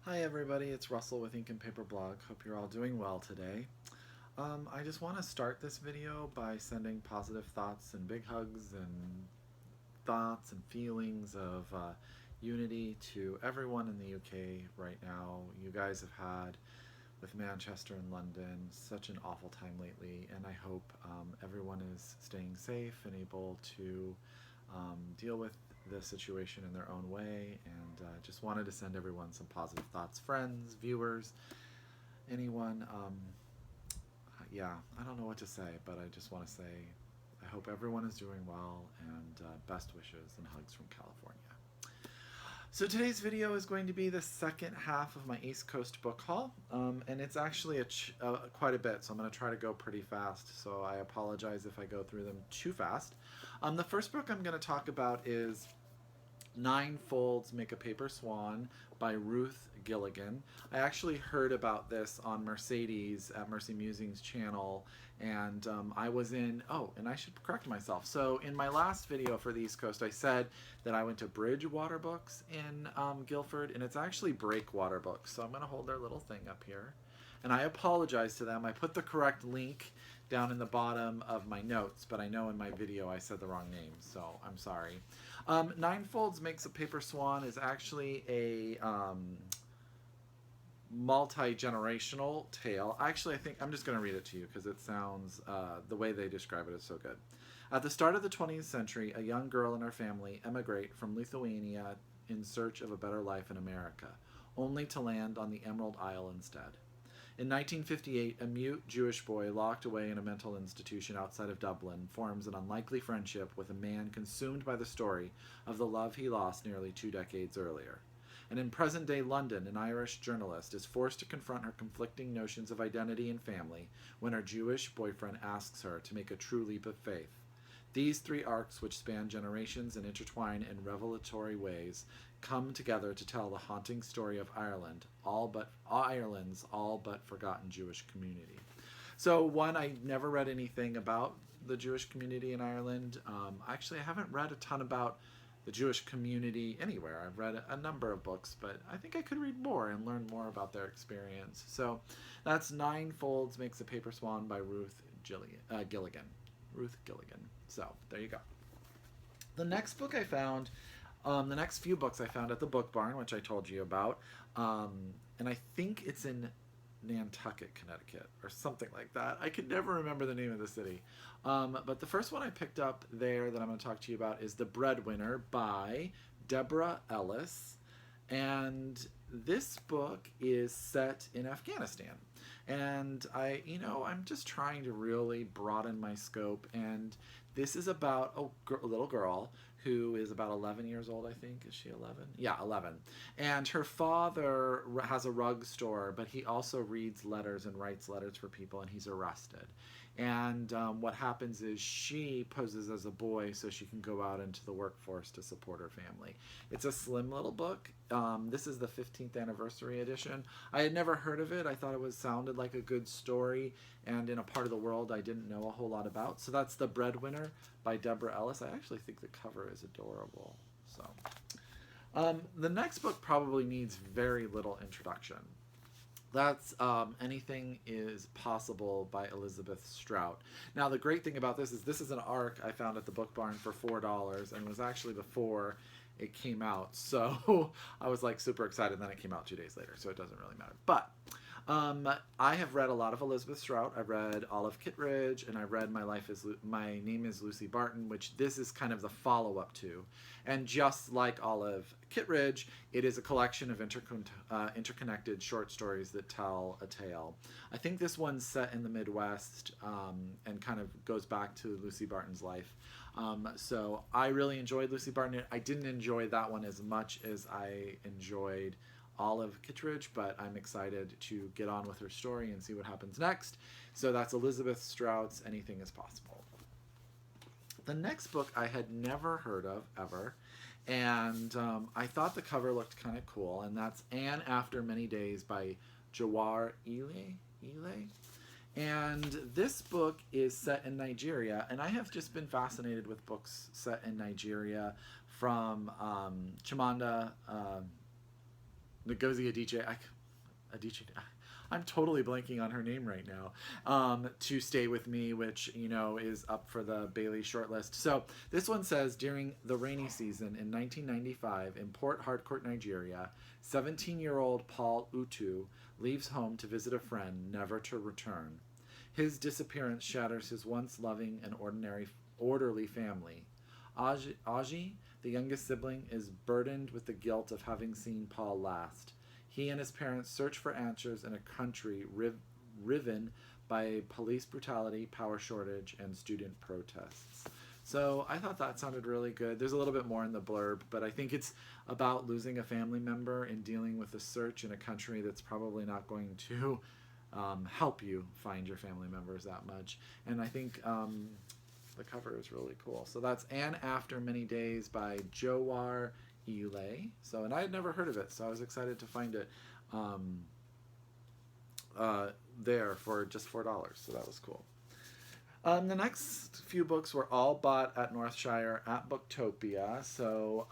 Hi everybody, it's Russell with Ink and Paper Blog. Hope you're all doing well today. I just want to start this video by sending positive thoughts and big hugs and thoughts and feelings of unity to everyone in the UK right now. You guys have had, with Manchester and London, such an awful time lately, and I hope everyone is staying safe and able to deal with the situation in their own way, and just wanted to send everyone some positive thoughts, friends, viewers, anyone. Yeah, I don't know what to say, but I just want to say I hope everyone is doing well, and best wishes and hugs from California. So today's video is going to be the second half of my East Coast book haul, and it's actually quite a bit, so I'm going to try to go pretty fast, so I apologize if I go through them too fast. The first book I'm going to talk about is Nine Folds Make a Paper Swan by Ruth Gilligan. I actually heard about this on Mercedes at Mercy Musings channel, and I was in, and I should correct myself. So in my last video for the East Coast, I said that I went to Breadwinner Books in Guildford, and it's actually Breakwater Books. So I'm going to hold their little thing up here. And I apologize to them. I put the correct link down in the bottom of my notes, but I know in my video I said the wrong name, so I'm sorry. Nine Folds Makes a Paper Swan is actually a multi-generational tale. Actually, I think I'm just going to read it to you because it sounds, the way they describe it is so good. At the start of the 20th century, a young girl and her family emigrate from Lithuania in search of a better life in America, only to land on the Emerald Isle instead. In 1958, a mute Jewish boy locked away in a mental institution outside of Dublin forms an unlikely friendship with a man consumed by the story of the love he lost nearly 2 decades earlier. And in present-day London, an Irish journalist is forced to confront her conflicting notions of identity and family when her Jewish boyfriend asks her to make a true leap of faith. These 3 arcs, which span generations and intertwine in revelatory ways, come together to tell the haunting story of Ireland's all but forgotten Jewish community. So one, I never read anything about the Jewish community in Ireland. Actually, I haven't read a ton about the Jewish community anywhere. I've read a number of books, but I think I could read more and learn more about their experience. So that's Nine Folds Makes a Paper Swan by Ruth Gilligan. Ruth Gilligan. So there you go. The next book I found, the next few books I found at the Book Barn, which I told you about, and I think it's in Nantucket, Connecticut, or something like that. I could never remember the name of the city. But the first one I picked up there that I'm going to talk to you about is The Breadwinner by Deborah Ellis. And this book is set in Afghanistan. And I'm just trying to really broaden my scope. And this is about a little girl who is about 11 years old, I think. Is she 11? Yeah, 11. And her father has a rug store, but he also reads letters and writes letters for people, and he's arrested. And what happens is she poses as a boy so she can go out into the workforce to support her family. It's a slim little book. This is the 15th anniversary edition. I had never heard of it. I thought it sounded like a good story, and in a part of the world I didn't know a whole lot about. So that's The Breadwinner by Deborah Ellis. I actually think the cover is adorable. So the next book probably needs very little introduction. That's Anything is Possible by Elizabeth Strout. Now, the great thing about this is an ARC I found at the Book Barn for $4, and was actually before it came out. So I was like super excited, and then it came out 2 days later, so it doesn't really matter. But I have read a lot of Elizabeth Strout. I've read Olive Kittredge, and I read My Name is Lucy Barton, which this is kind of the follow-up to. And just like Olive Kittredge, it is a collection of interconnected short stories that tell a tale. I think this one's set in the Midwest and kind of goes back to Lucy Barton's life. So I really enjoyed Lucy Barton. I didn't enjoy that one as much as I enjoyed Olive Kittredge, but I'm excited to get on with her story and see what happens next. So that's Elizabeth Strout's Anything is Possible. The next book I had never heard of ever, and I thought the cover looked kind of cool, and that's Anne After Many Days by Jowhor. And this book is set in Nigeria, and I have just been fascinated with books set in Nigeria from Chimamanda Ngozi Adichie, I'm totally blanking on her name right now, to Stay With Me, which, you know, is up for the Bailey shortlist. So this one says, during the rainy season in 1995 in Port Harcourt, Nigeria, 17-year-old Paul Utu leaves home to visit a friend, never to return. His disappearance shatters his once loving and orderly family. Aji, the youngest sibling, is burdened with the guilt of having seen Paul last. He and his parents search for answers in a country riven by police brutality, power shortage, and student protests. So I thought that sounded really good. There's a little bit more in the blurb, but I think it's about losing a family member and dealing with a search in a country that's probably not going to help you find your family members that much. And I think the cover is really cool. So that's And After Many Days by Jowhor So, and I had never heard of it, so I was excited to find it there for just $4. So that was cool. The next few books were all bought at Northshire at Booktopia, so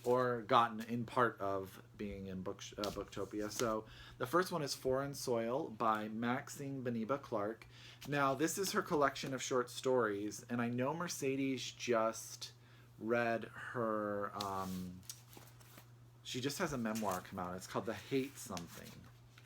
or gotten in part of being in Booktopia. So the first one is Foreign Soil by Maxine Beneba Clarke. Now this is her collection of short stories, and I know Mercedes just read her. She just has a memoir come out. It's called The Hate Something,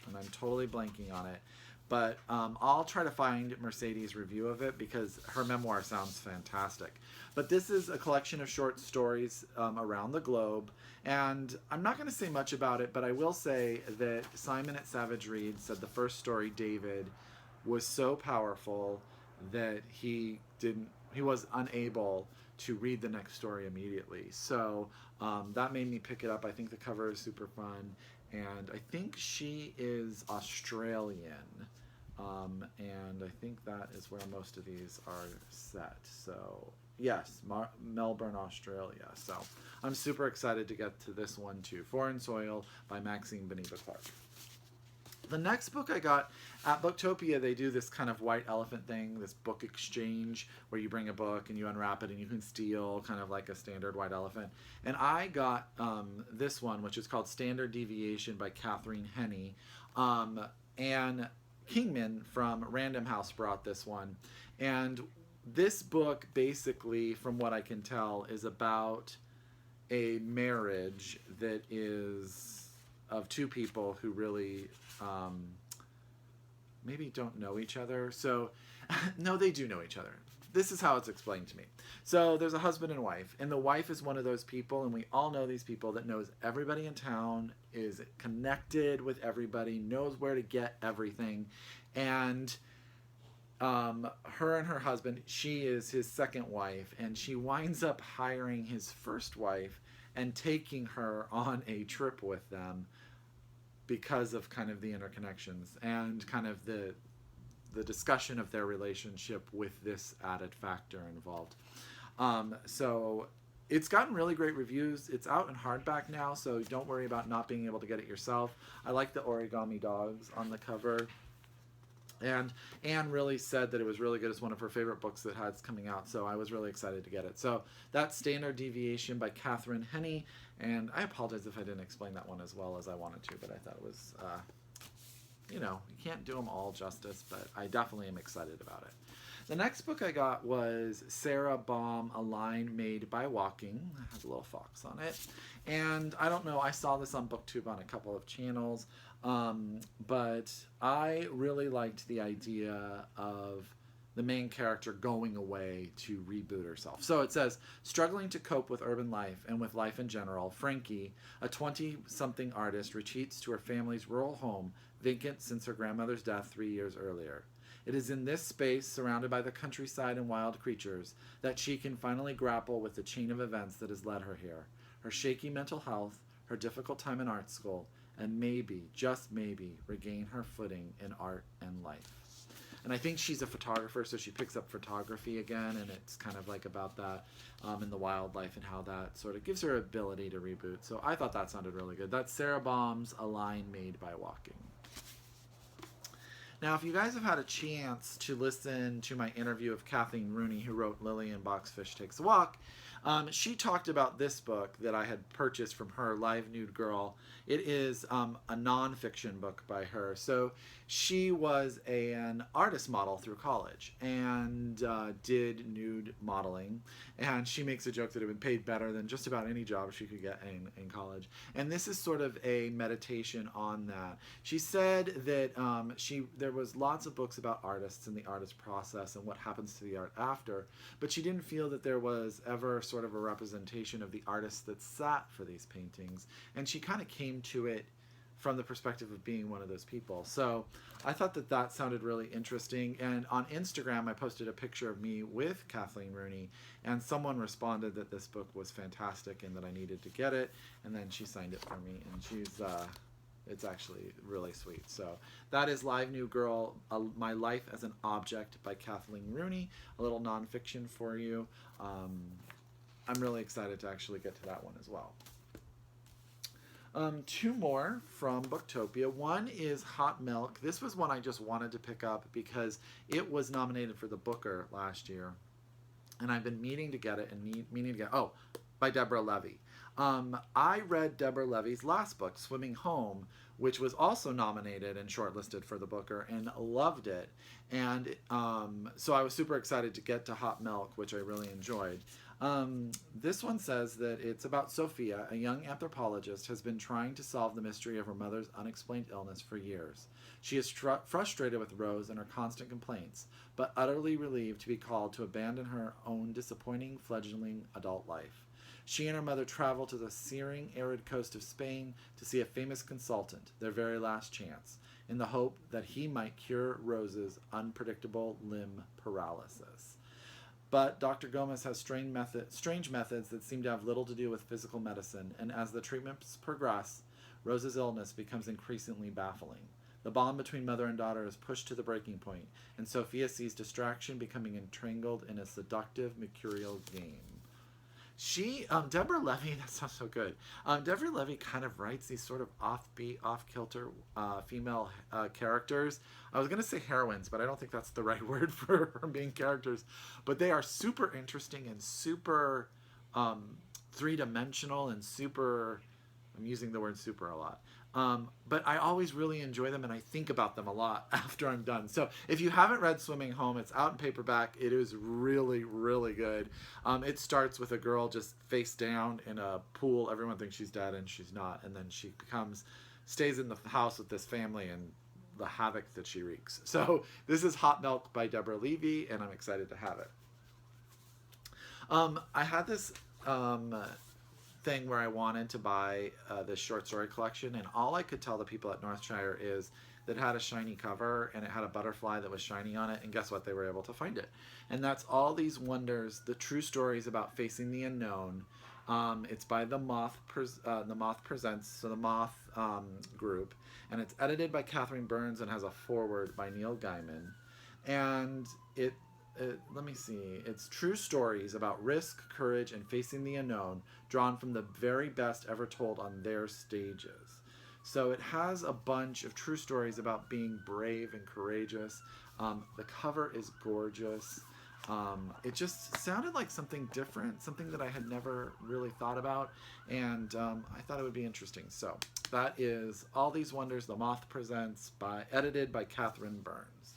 and I'm totally blanking on it. But I'll try to find Mercedes' review of it because her memoir sounds fantastic. But this is a collection of short stories around the globe. And I'm not going to say much about it, but I will say that Simon at Savage Reads said the first story, David, was so powerful that he was unable to read the next story immediately. So that made me pick it up. I think the cover is super fun. And I think she is Australian. And I think that is where most of these are set. So, yes, Melbourne, Australia. So, I'm super excited to get to this one too. Foreign Soil by Maxine Beneba Clarke. The next book I got at Booktopia, they do this kind of white elephant thing, this book exchange, where you bring a book and you unwrap it and you can steal, kind of like a standard white elephant. And I got this one, which is called Standard Deviation by Katherine Heiny. And Kingman from Random House brought this one. And this book, basically, from what I can tell, is about a marriage that is of two people who really maybe don't know each other. So, no, they do know each other. This is how it's explained to me. So there's a husband and wife, and the wife is one of those people, and we all know these people, that knows everybody in town, is connected with everybody, knows where to get everything. And her and her husband, she is his second wife, and she winds up hiring his first wife and taking her on a trip with them because of kind of the interconnections and kind of the discussion of their relationship with this added factor involved. So it's gotten really great reviews. It's out in hardback now, so don't worry about not being able to get it yourself. I like the origami dogs on the cover. And Anne really said that it was really good. It's one of her favorite books that has coming out, so I was really excited to get it. So that's Standard Deviation by Katherine Heiny, and I apologize if I didn't explain that one as well as I wanted to, but I thought it was, you can't do them all justice, but I definitely am excited about it. The next book I got was Sara, Baume, A Line Made by Walking. It has a little fox on it. And I don't know, I saw this on BookTube on a couple of channels, but I really liked the idea of the main character going away to reboot herself. So it says, struggling to cope with urban life and with life in general, Frankie, a 20-something artist, retreats to her family's rural home, vacant since her grandmother's death 3 years earlier. It is in this space, surrounded by the countryside and wild creatures, that she can finally grapple with the chain of events that has led her here. Her shaky mental health, her difficult time in art school, and maybe, just maybe, regain her footing in art and life. And I think she's a photographer, so she picks up photography again, and it's kind of like about that in the wildlife and how that sort of gives her ability to reboot. So I thought that sounded really good. That's Sara Baume's A Line Made by Walking. Now, if you guys have had a chance to listen to my interview of Kathleen Rooney, who wrote Lily and Boxfish Takes a Walk, She talked about this book that I had purchased from her, Live Nude Girl. It is a nonfiction book by her. So she was an artist model through college and did nude modeling. And she makes a joke that it would paid better than just about any job she could get in college. And this is sort of a meditation on that. She said that there was lots of books about artists and the artist process and what happens to the art after, but she didn't feel that there was ever sort of a representation of the artists that sat for these paintings. And she kind of came to it from the perspective of being one of those people. So I thought that that sounded really interesting. And on Instagram, I posted a picture of me with Kathleen Rooney, and someone responded that this book was fantastic and that I needed to get it. And then she signed it for me, and it's actually really sweet. So that is Live New Girl, My Life as an Object by Kathleen Rooney, a little nonfiction for you. I'm really excited to actually get to that one as well. Two more from Booktopia. One is Hot Milk. This was one I just wanted to pick up because it was nominated for the Booker last year. And I've been meaning to get it and meaning to get it. Oh, by Deborah Levy. I read Deborah Levy's last book, Swimming Home, which was also nominated and shortlisted for the Booker, and loved it. And so I was super excited to get to Hot Milk, which I really enjoyed. This one says that it's about Sophia, a young anthropologist, has been trying to solve the mystery of her mother's unexplained illness for years. She is frustrated with Rose and her constant complaints, but utterly relieved to be called to abandon her own disappointing fledgling adult life. She and her mother travel to the searing, arid coast of Spain to see a famous consultant, their very last chance, in the hope that he might cure Rose's unpredictable limb paralysis. But Dr. Gomez has strange methods that seem to have little to do with physical medicine, and as the treatments progress, Rose's illness becomes increasingly baffling. The bond between mother and daughter is pushed to the breaking point, and Sophia sees distraction becoming entangled in a seductive, mercurial game. Deborah Levy, that sounds so good. Deborah Levy kind of writes these sort of offbeat, off-kilter female characters. I was going to say heroines, but I don't think that's the right word for her being characters. But they are super interesting and super three-dimensional and super, I'm using the word super a lot. But I always really enjoy them, and I think about them a lot after I'm done. So if you haven't read Swimming Home, it's out in paperback. It is really, really good. It starts with a girl just face down in a pool. Everyone thinks she's dead, and she's not. And then she stays in the house with this family and the havoc that she wreaks. So this is Hot Milk by Deborah Levy, and I'm excited to have it. I had this thing where I wanted to buy this short story collection, and all I could tell the people at Northshire is that it had a shiny cover and it had a butterfly that was shiny on it, and guess what? They were able to find it. And that's All These Wonders, the true stories about facing the unknown. It's by the Moth Presents, so the Moth group, and it's edited by Catherine Burns and has a foreword by Neil Gaiman. And let me see. It's true stories about risk, courage, and facing the unknown, drawn from the very best ever told on their stages. So it has a bunch of true stories about being brave and courageous. The cover is gorgeous. It just sounded like something different, something that I had never really thought about, and I thought it would be interesting. So that is All These Wonders, The Moth Presents, edited by Catherine Burns.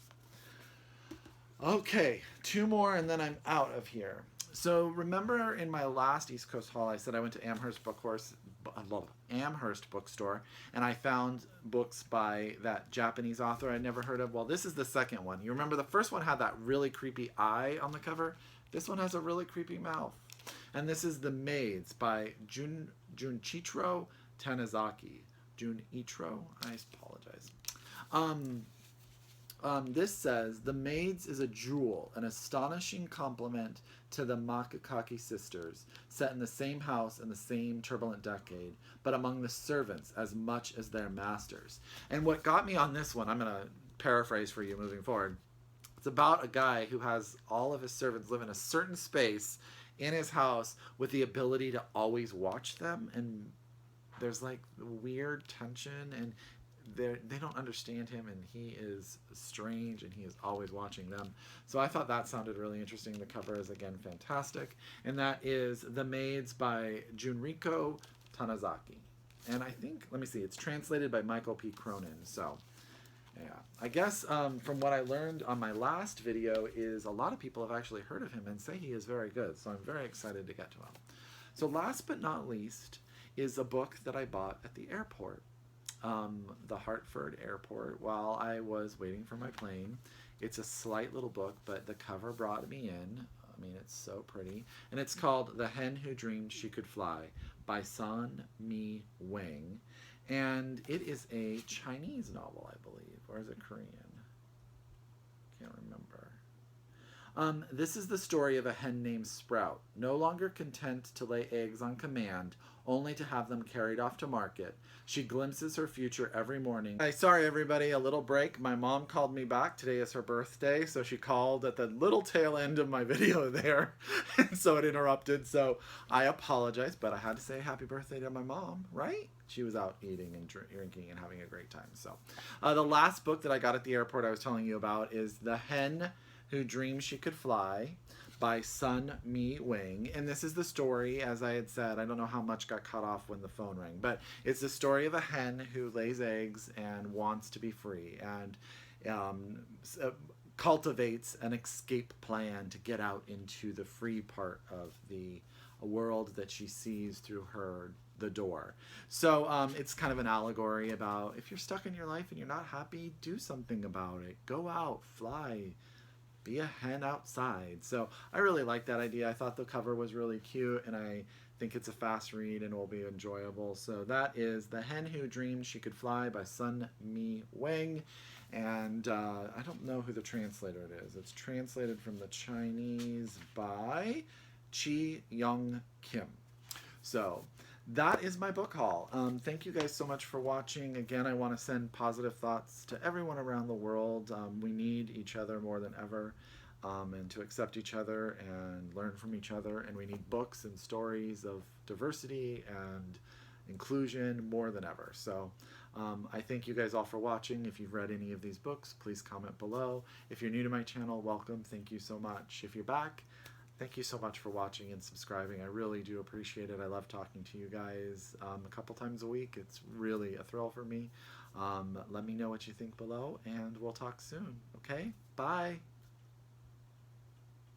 Okay, two more and then I'm out of here. So remember in my last East Coast haul, I said I went to Amherst Bookstore, and I found books by that Japanese author I'd never heard of. Well, this is the second one. You remember the first one had that really creepy eye on the cover? This one has a really creepy mouth. And this is The Maids by Junichiro Tanizaki. Junichiro? I apologize. This says, The Maids is a jewel, an astonishing compliment to the Makakaki sisters, set in the same house in the same turbulent decade, but among the servants as much as their masters. And what got me on this one, I'm going to paraphrase for you moving forward. It's about a guy who has all of his servants live in a certain space in his house with the ability to always watch them, and there's like weird tension, and they don't understand him, and he is strange, and he is always watching them. So I thought that sounded really interesting. The cover is, again, fantastic. And that is The Maids by Junichiro Tanizaki. And I think, let me see, it's translated by Michael P. Cronin. So, yeah. I guess from what I learned on my last video is a lot of people have actually heard of him and say he is very good. So I'm very excited to get to him. So last but not least is a book that I bought at the airport. The Hartford airport, while I was waiting for my plane. It's a slight little book, but the cover brought me in. I mean, it's so pretty. And it's called The Hen Who Dreamed She Could Fly by Hwang. And it is a Chinese novel, I believe. Or is it Korean? Can't remember. This is the story of a hen named Sprout, no longer content to lay eggs on command, only to have them carried off to market. She glimpses her future every morning. Hi, sorry everybody, a little break. My mom called me back. Today is her birthday, so she called at the little tail end of my video there, and so it interrupted. So I apologize, but I had to say happy birthday to my mom, right? She was out eating and drinking and having a great time. So the last book that I got at the airport I was telling you about is The Hen Who Dreamed She Could Fly by Hwang. And this is the story, as I had said, I don't know how much got cut off when the phone rang, but it's the story of a hen who lays eggs and wants to be free and cultivates an escape plan to get out into the free part of the world that she sees through the door. So it's kind of an allegory about if you're stuck in your life and you're not happy, do something about it. Go out, fly, be a hen outside. So I really like that idea. I thought the cover was really cute, and I think it's a fast read and will be enjoyable. So that is The Hen Who Dreamed She Could Fly by Hwang. And I don't know who the translator it is. It's translated from the Chinese by Chi Young Kim. So that is my book haul. Thank you guys so much for watching. Again, I want to send positive thoughts to everyone around the world. We need each other more than ever, and to accept each other and learn from each other. And we need books and stories of diversity and inclusion more than ever. So I thank you guys all for watching. If you've read any of these books, please comment below. If you're new to my channel, welcome. Thank you so much. If you're back, thank you so much for watching and subscribing. I really do appreciate it. I love talking to you guys a couple times a week. It's really a thrill for me. Let me know what you think below, and we'll talk soon. Okay? Bye.